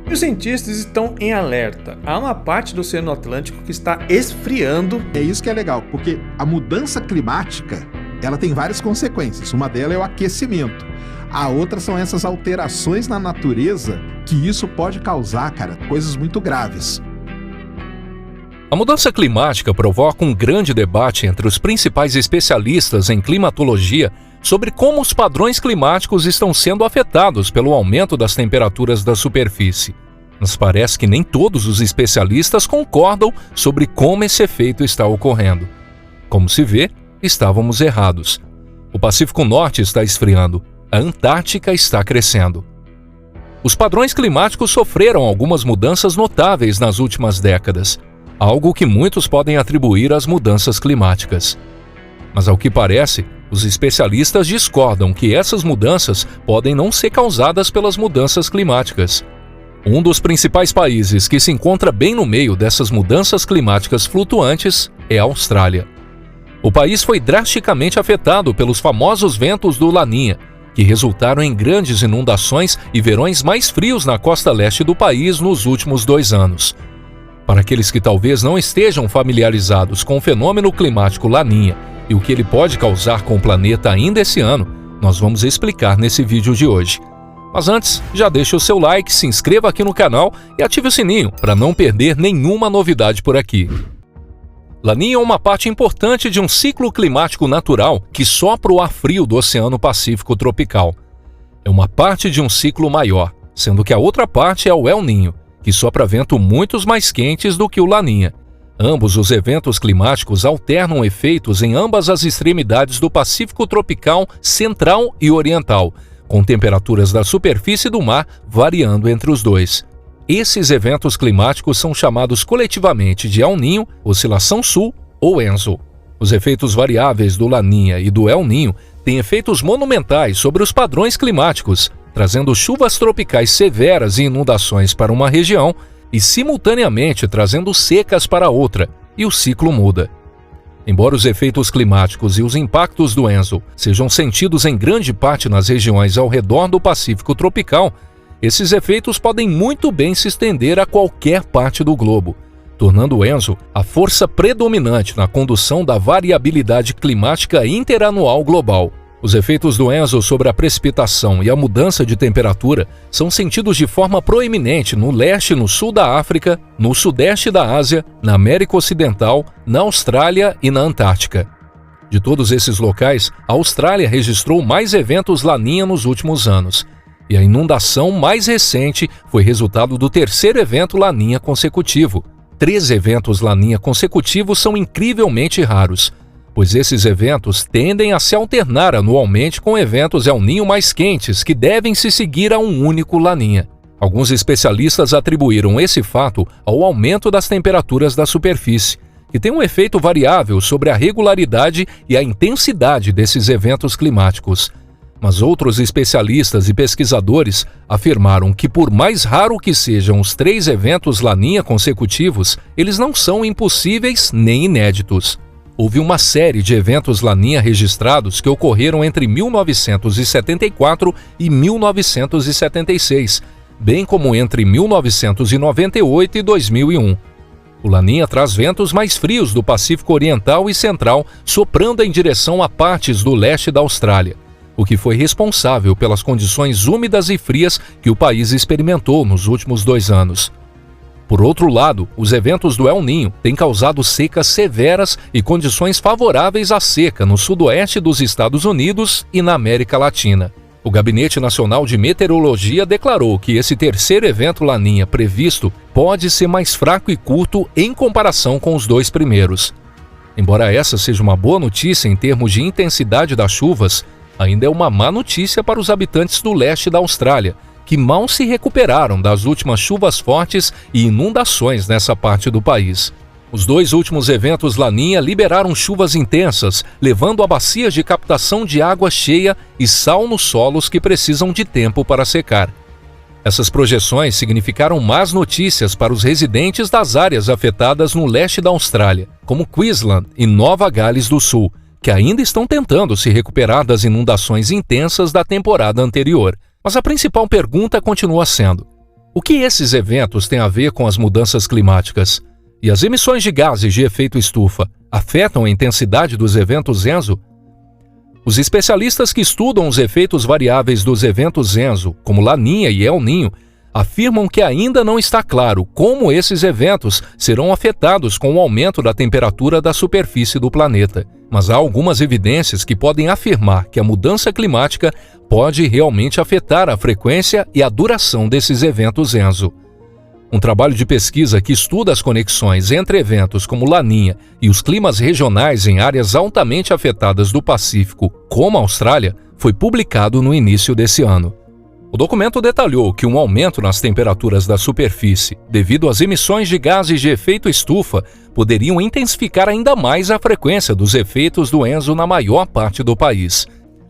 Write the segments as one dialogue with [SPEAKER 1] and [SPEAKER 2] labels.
[SPEAKER 1] E os cientistas estão em alerta. Há uma parte do Oceano Atlântico que está esfriando.
[SPEAKER 2] É isso que é legal, porque a mudança climática, ela tem várias consequências. Uma delas é o aquecimento. A outra são essas alterações na natureza que isso pode causar, cara, coisas muito graves.
[SPEAKER 3] A mudança climática provoca um grande debate entre os principais especialistas em climatologia sobre como os padrões climáticos estão sendo afetados pelo aumento das temperaturas da superfície. Mas parece que nem todos os especialistas concordam sobre como esse efeito está ocorrendo. Como se vê, estávamos errados. O Pacífico Norte está esfriando, a Antártica está crescendo. Os padrões climáticos sofreram algumas mudanças notáveis nas últimas décadas, algo que muitos podem atribuir às mudanças climáticas. Mas ao que parece, os especialistas discordam que essas mudanças podem não ser causadas pelas mudanças climáticas. Um dos principais países que se encontra bem no meio dessas mudanças climáticas flutuantes é a Austrália. O país foi drasticamente afetado pelos famosos ventos do Laninha, que resultaram em grandes inundações e verões mais frios na costa leste do país nos últimos 2 anos. Para aqueles que talvez não estejam familiarizados com o fenômeno climático Laninha e o que ele pode causar com o planeta ainda esse ano, nós vamos explicar nesse vídeo de hoje. Mas antes, já deixe o seu like, se inscreva aqui no canal e ative o sininho para não perder nenhuma novidade por aqui. Laninha é uma parte importante de um ciclo climático natural que sopra o ar frio do Oceano Pacífico tropical. É uma parte de um ciclo maior, sendo que a outra parte é o El Niño, que sopra vento muito mais quentes do que o Laninha. Ambos os eventos climáticos alternam efeitos em ambas as extremidades do Pacífico tropical central e oriental, com temperaturas da superfície do mar variando entre os dois. Esses eventos climáticos são chamados coletivamente de El Niño, Oscilação Sul ou ENSO. Os efeitos variáveis do Laninha e do El Niño têm efeitos monumentais sobre os padrões climáticos, trazendo chuvas tropicais severas e inundações para uma região e, simultaneamente, trazendo secas para outra, e o ciclo muda. Embora os efeitos climáticos e os impactos do ENSO sejam sentidos em grande parte nas regiões ao redor do Pacífico tropical, esses efeitos podem muito bem se estender a qualquer parte do globo, tornando o ENSO a força predominante na condução da variabilidade climática interanual global. Os efeitos do ENSO sobre a precipitação e a mudança de temperatura são sentidos de forma proeminente no leste e no sul da África, no sudeste da Ásia, na América Ocidental, na Austrália e na Antártica. De todos esses locais, a Austrália registrou mais eventos Laninha nos últimos anos, e a inundação mais recente foi resultado do terceiro evento Laninha consecutivo. 3 eventos Laninha consecutivos são incrivelmente raros, pois esses eventos tendem a se alternar anualmente com eventos El Niño mais quentes que devem se seguir a um único Laninha. Alguns especialistas atribuíram esse fato ao aumento das temperaturas da superfície, que tem um efeito variável sobre a regularidade e a intensidade desses eventos climáticos. Mas outros especialistas e pesquisadores afirmaram que, por mais raro que sejam os 3 eventos Laninha consecutivos, eles não são impossíveis nem inéditos. Houve uma série de eventos Laninha registrados que ocorreram entre 1974 e 1976, bem como entre 1998 e 2001. O Laninha traz ventos mais frios do Pacífico Oriental e Central, soprando em direção a partes do leste da Austrália, o que foi responsável pelas condições úmidas e frias que o país experimentou nos últimos 2 anos. Por outro lado, os eventos do El Niño têm causado secas severas e condições favoráveis à seca no sudoeste dos Estados Unidos e na América Latina. O Gabinete Nacional de Meteorologia declarou que esse terceiro evento Laninha previsto pode ser mais fraco e curto em comparação com os 2 primeiros. Embora essa seja uma boa notícia em termos de intensidade das chuvas, ainda é uma má notícia para os habitantes do leste da Austrália, que mal se recuperaram das últimas chuvas fortes e inundações nessa parte do país. Os 2 últimos eventos Laninha liberaram chuvas intensas, levando a bacias de captação de água cheia e sal nos solos que precisam de tempo para secar. Essas projeções significaram más notícias para os residentes das áreas afetadas no leste da Austrália, como Queensland e Nova Gales do Sul, que ainda estão tentando se recuperar das inundações intensas da temporada anterior. Mas a principal pergunta continua sendo: O que esses eventos têm a ver com as mudanças climáticas? E as emissões de gases de efeito estufa afetam a intensidade dos eventos ENSO? Os especialistas que estudam os efeitos variáveis dos eventos ENSO, como Laninha e El Niño, afirmam que ainda não está claro como esses eventos serão afetados com o aumento da temperatura da superfície do planeta. Mas há algumas evidências que podem afirmar que a mudança climática pode realmente afetar a frequência e a duração desses eventos ENSO. Um trabalho de pesquisa que estuda as conexões entre eventos como Laninha e os climas regionais em áreas altamente afetadas do Pacífico, como a Austrália, foi publicado no início desse ano. O documento detalhou que um aumento nas temperaturas da superfície, devido às emissões de gases de efeito estufa, poderiam intensificar ainda mais a frequência dos efeitos do ENSO na maior parte do país.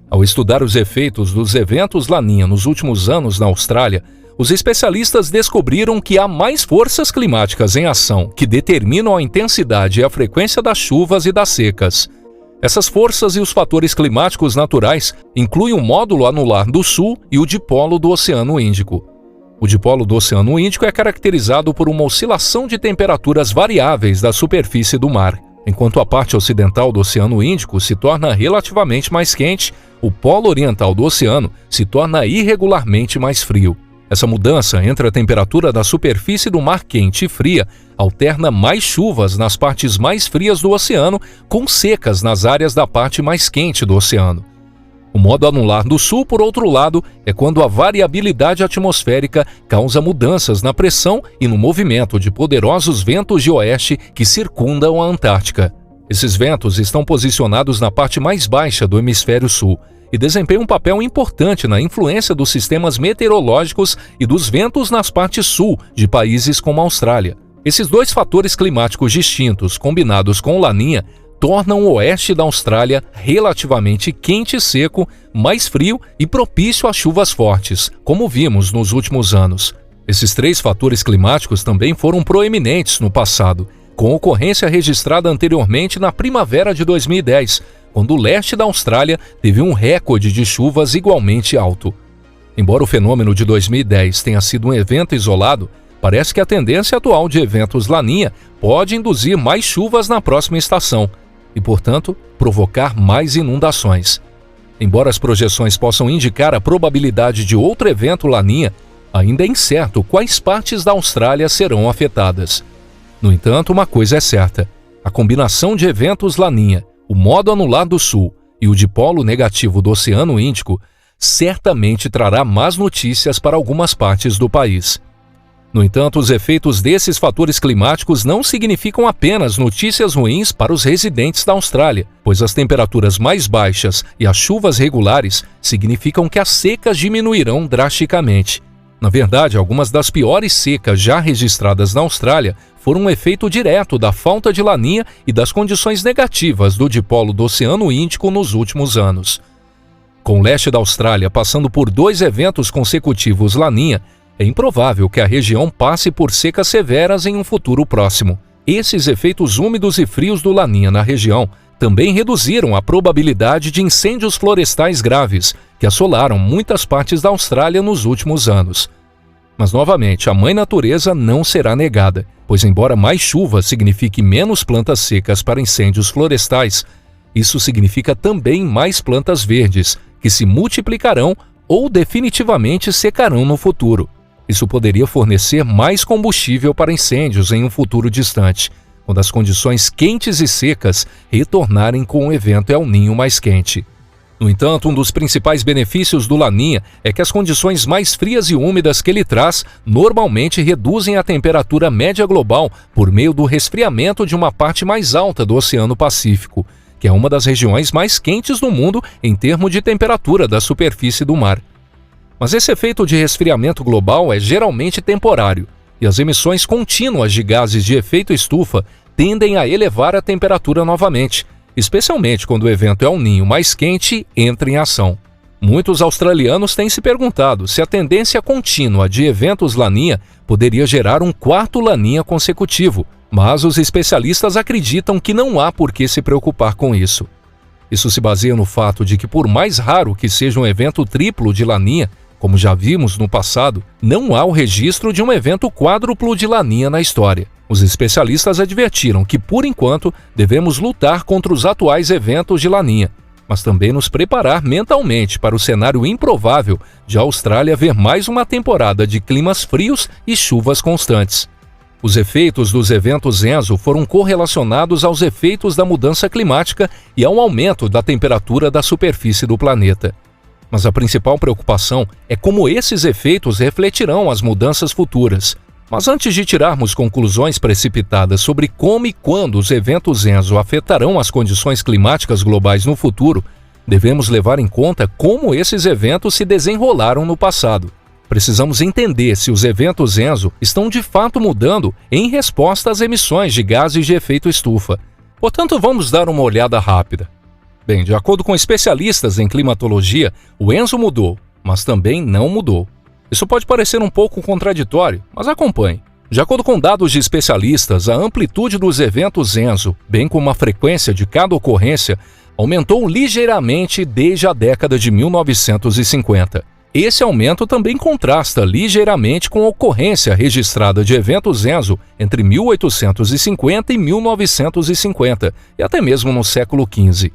[SPEAKER 3] Ao estudar os efeitos dos eventos Laninha nos últimos anos na Austrália, os especialistas descobriram que há mais forças climáticas em ação que determinam a intensidade e a frequência das chuvas e das secas. Essas forças e os fatores climáticos naturais incluem o módulo anular do Sul e o dipolo do Oceano Índico. O dipolo do Oceano Índico é caracterizado por uma oscilação de temperaturas variáveis da superfície do mar. Enquanto a parte ocidental do Oceano Índico se torna relativamente mais quente, o polo oriental do oceano se torna irregularmente mais frio. Essa mudança entre a temperatura da superfície do mar quente e fria alterna mais chuvas nas partes mais frias do oceano com secas nas áreas da parte mais quente do oceano. O modo anular do Sul, por outro lado, é quando a variabilidade atmosférica causa mudanças na pressão e no movimento de poderosos ventos de oeste que circundam a Antártica. Esses ventos estão posicionados na parte mais baixa do hemisfério sul e desempenham um papel importante na influência dos sistemas meteorológicos e dos ventos nas partes sul de países como a Austrália. Esses dois fatores climáticos distintos, combinados com Laninha, tornam o oeste da Austrália relativamente quente e seco, mais frio e propício a chuvas fortes, como vimos nos últimos anos. Esses três fatores climáticos também foram proeminentes no passado, com ocorrência registrada anteriormente na primavera de 2010, quando o leste da Austrália teve um recorde de chuvas igualmente alto. Embora o fenômeno de 2010 tenha sido um evento isolado, parece que a tendência atual de eventos Laninha pode induzir mais chuvas na próxima estação e, portanto, provocar mais inundações. Embora as projeções possam indicar a probabilidade de outro evento Laninha, ainda é incerto quais partes da Austrália serão afetadas. No entanto, uma coisa é certa: a combinação de eventos Laninha, o modo anular do Sul e o dipolo negativo do Oceano Índico certamente trará más notícias para algumas partes do país. No entanto, os efeitos desses fatores climáticos não significam apenas notícias ruins para os residentes da Austrália, pois as temperaturas mais baixas e as chuvas regulares significam que as secas diminuirão drasticamente. Na verdade, algumas das piores secas já registradas na Austrália foram um efeito direto da falta de Laninha e das condições negativas do dipolo do Oceano Índico nos últimos anos. Com o leste da Austrália passando por 2 eventos consecutivos Laninha, é improvável que a região passe por secas severas em um futuro próximo. Esses efeitos úmidos e frios do Laninha na região também reduziram a probabilidade de incêndios florestais graves que assolaram muitas partes da Austrália nos últimos anos. Mas, novamente, a mãe natureza não será negada, pois embora mais chuva signifique menos plantas secas para incêndios florestais, isso significa também mais plantas verdes, que se multiplicarão ou definitivamente secarão no futuro. Isso poderia fornecer mais combustível para incêndios em um futuro distante, quando as condições quentes e secas retornarem com o evento El Niño mais quente. No entanto, um dos principais benefícios do Laninha é que as condições mais frias e úmidas que ele traz normalmente reduzem a temperatura média global por meio do resfriamento de uma parte mais alta do Oceano Pacífico, que é uma das regiões mais quentes do mundo em termos de temperatura da superfície do mar. Mas esse efeito de resfriamento global é geralmente temporário, e as emissões contínuas de gases de efeito estufa tendem a elevar a temperatura novamente, especialmente quando o evento El Niño mais quente entra em ação. Muitos australianos têm se perguntado se a tendência contínua de eventos Laninha poderia gerar um quarto Laninha consecutivo, mas os especialistas acreditam que não há por que se preocupar com isso. Isso se baseia no fato de que, por mais raro que seja um evento triplo de Laninha, Como já vimos no passado, não há o registro de um evento quádruplo de Laninha na história. Os especialistas advertiram que, por enquanto, devemos lutar contra os atuais eventos de Laninha, mas também nos preparar mentalmente para o cenário improvável de a Austrália ver mais uma temporada de climas frios e chuvas constantes. Os efeitos dos eventos Enso foram correlacionados aos efeitos da mudança climática e ao aumento da temperatura da superfície do planeta. Mas a principal preocupação é como esses efeitos refletirão as mudanças futuras. Mas antes de tirarmos conclusões precipitadas sobre como e quando os eventos Enso afetarão as condições climáticas globais no futuro, devemos levar em conta como esses eventos se desenrolaram no passado. Precisamos entender se os eventos Enso estão de fato mudando em resposta às emissões de gases de efeito estufa. Portanto, vamos dar uma olhada rápida. Bem, de acordo com especialistas em climatologia, o Enso mudou, mas também não mudou. Isso pode parecer um pouco contraditório, mas acompanhe. De acordo com dados de especialistas, a amplitude dos eventos Enso, bem como a frequência de cada ocorrência, aumentou ligeiramente desde a década de 1950. Esse aumento também contrasta ligeiramente com a ocorrência registrada de eventos Enso entre 1850 e 1950, e até mesmo no século XV.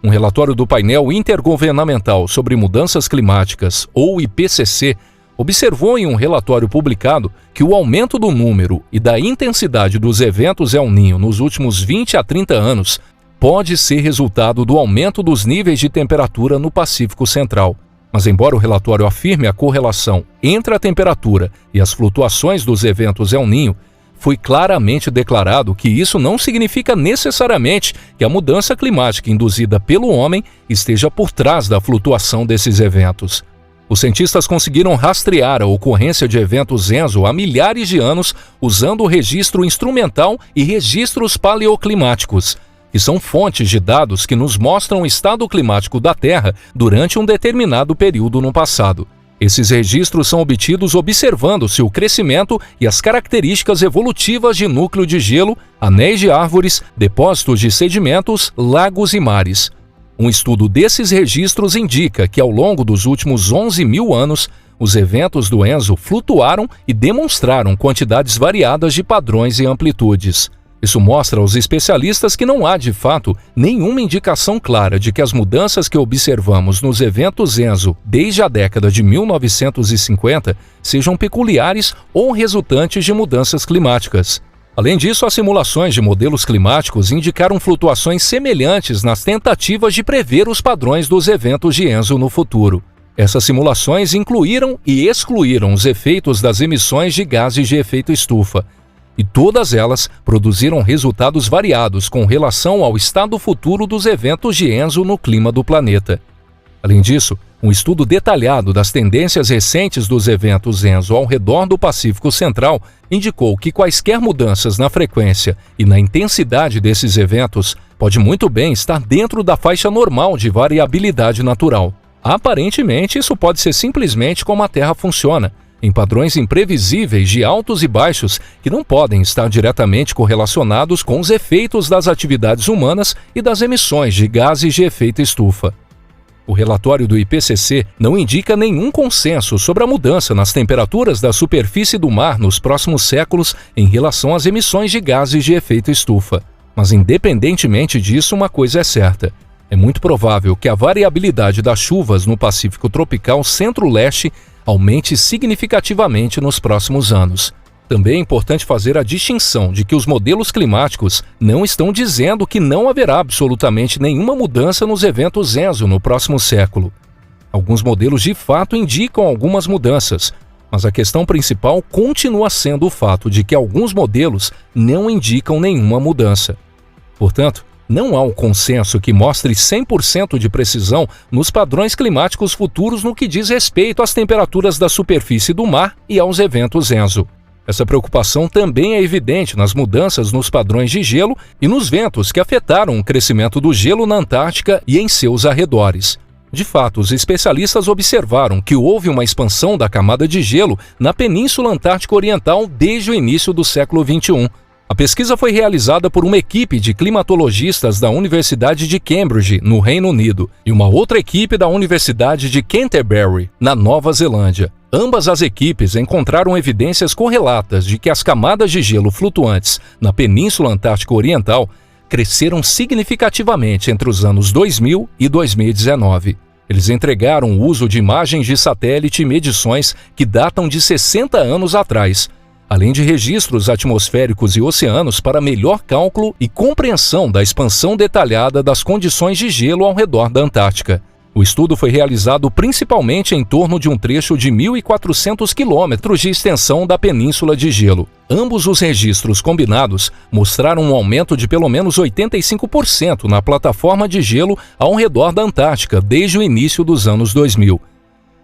[SPEAKER 3] Um relatório do Painel Intergovernamental sobre Mudanças Climáticas, ou IPCC, observou em um relatório publicado que o aumento do número e da intensidade dos eventos El Niño nos últimos 20 a 30 anos pode ser resultado do aumento dos níveis de temperatura no Pacífico Central. Mas embora o relatório afirme a correlação entre a temperatura e as flutuações dos eventos El Niño, foi claramente declarado que isso não significa necessariamente que a mudança climática induzida pelo homem esteja por trás da flutuação desses eventos. Os cientistas conseguiram rastrear a ocorrência de eventos Enso há milhares de anos usando o registro instrumental e registros paleoclimáticos, que são fontes de dados que nos mostram o estado climático da Terra durante um determinado período no passado. Esses registros são obtidos observando-se o crescimento e as características evolutivas de núcleo de gelo, anéis de árvores, depósitos de sedimentos, lagos e mares. Um estudo desses registros indica que ao longo dos últimos 11 mil anos, os eventos do Enso flutuaram e demonstraram quantidades variadas de padrões e amplitudes. Isso mostra aos especialistas que não há, de fato, nenhuma indicação clara de que as mudanças que observamos nos eventos Enso desde a década de 1950 sejam peculiares ou resultantes de mudanças climáticas. Além disso, as simulações de modelos climáticos indicaram flutuações semelhantes nas tentativas de prever os padrões dos eventos de Enso no futuro. Essas simulações incluíram e excluíram os efeitos das emissões de gases de efeito estufa, e todas elas produziram resultados variados com relação ao estado futuro dos eventos de Enso no clima do planeta. Além disso, um estudo detalhado das tendências recentes dos eventos Enso ao redor do Pacífico Central indicou que quaisquer mudanças na frequência e na intensidade desses eventos pode muito bem estar dentro da faixa normal de variabilidade natural. Aparentemente, isso pode ser simplesmente como a Terra funciona, em padrões imprevisíveis de altos e baixos que não podem estar diretamente correlacionados com os efeitos das atividades humanas e das emissões de gases de efeito estufa. O relatório do IPCC não indica nenhum consenso sobre a mudança nas temperaturas da superfície do mar nos próximos séculos em relação às emissões de gases de efeito estufa. Mas independentemente disso, uma coisa é certa. É muito provável que a variabilidade das chuvas no Pacífico tropical centro-leste aumente significativamente nos próximos anos. Também é importante fazer a distinção de que os modelos climáticos não estão dizendo que não haverá absolutamente nenhuma mudança nos eventos Enso no próximo século. Alguns modelos de fato indicam algumas mudanças, mas a questão principal continua sendo o fato de que alguns modelos não indicam nenhuma mudança. Portanto, não há um consenso que mostre 100% de precisão nos padrões climáticos futuros no que diz respeito às temperaturas da superfície do mar e aos eventos Enso. Essa preocupação também é evidente nas mudanças nos padrões de gelo e nos ventos que afetaram o crescimento do gelo na Antártica e em seus arredores. De fato, os especialistas observaram que houve uma expansão da camada de gelo na Península Antártica Oriental desde o início do século XXI. A A pesquisa foi realizada por uma equipe de climatologistas da Universidade de Cambridge, no Reino Unido, e uma outra equipe da Universidade de Canterbury, na Nova Zelândia. Ambas as equipes encontraram evidências correlatas de que as camadas de gelo flutuantes na Península Antártica Oriental cresceram significativamente entre os anos 2000 e 2019. Eles entregaram o uso de imagens de satélite e medições que datam de 60 anos atrás, além de registros atmosféricos e oceanos para melhor cálculo e compreensão da expansão detalhada das condições de gelo ao redor da Antártica. O estudo foi realizado principalmente em torno de um trecho de 1.400 quilômetros de extensão da península de gelo. Ambos os registros combinados mostraram um aumento de pelo menos 85% na plataforma de gelo ao redor da Antártica desde o início dos anos 2000.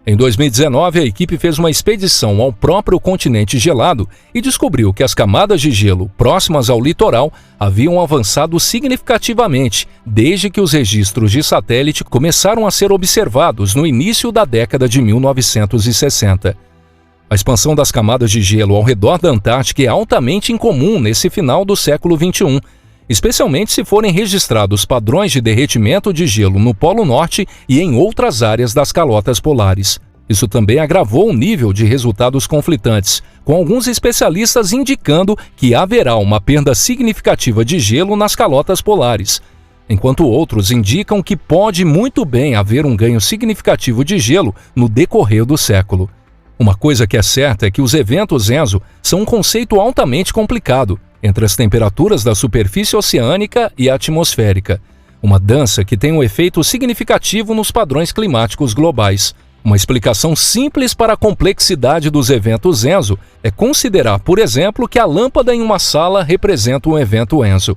[SPEAKER 3] Em 2019, a equipe fez uma expedição ao próprio continente gelado e descobriu que as camadas de gelo próximas ao litoral haviam avançado significativamente desde que os registros de satélite começaram a ser observados no início da década de 1960. A expansão das camadas de gelo ao redor da Antártica é altamente incomum nesse final do século XXI, especialmente se forem registrados padrões de derretimento de gelo no Polo Norte e em outras áreas das calotas polares. Isso também agravou o nível de resultados conflitantes, com alguns especialistas indicando que haverá uma perda significativa de gelo nas calotas polares, enquanto outros indicam que pode muito bem haver um ganho significativo de gelo no decorrer do século. Uma coisa que é certa é que os eventos ENSO são um conceito altamente complicado entre as temperaturas da superfície oceânica e atmosférica, uma dança que tem um efeito significativo nos padrões climáticos globais. Uma explicação simples para a complexidade dos eventos ENSO é considerar, por exemplo, que a lâmpada em uma sala representa um evento ENSO.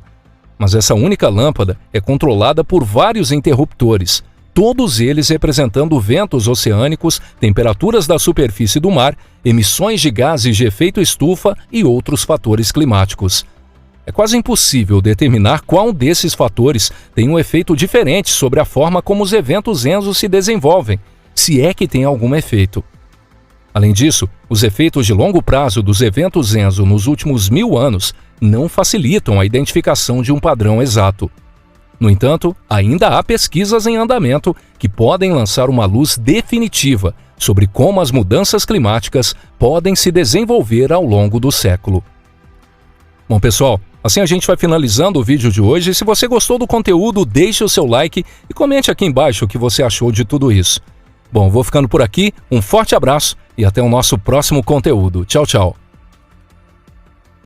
[SPEAKER 3] Mas essa única lâmpada é controlada por vários interruptores, todos eles representando ventos oceânicos, temperaturas da superfície do mar, emissões de gases de efeito estufa e outros fatores climáticos. É quase impossível determinar qual desses fatores tem um efeito diferente sobre a forma como os eventos ENSO se desenvolvem, se é que tem algum efeito. Além disso, os efeitos de longo prazo dos eventos ENSO nos últimos 1000 anos não facilitam a identificação de um padrão exato. No entanto, ainda há pesquisas em andamento que podem lançar uma luz definitiva sobre como as mudanças climáticas podem se desenvolver ao longo do século. Bom, pessoal, assim a gente vai finalizando o vídeo de hoje. Se você gostou do conteúdo, deixe o seu like e comente aqui embaixo o que você achou de tudo isso. Bom, vou ficando por aqui, um forte abraço e até o nosso próximo conteúdo. Tchau, tchau!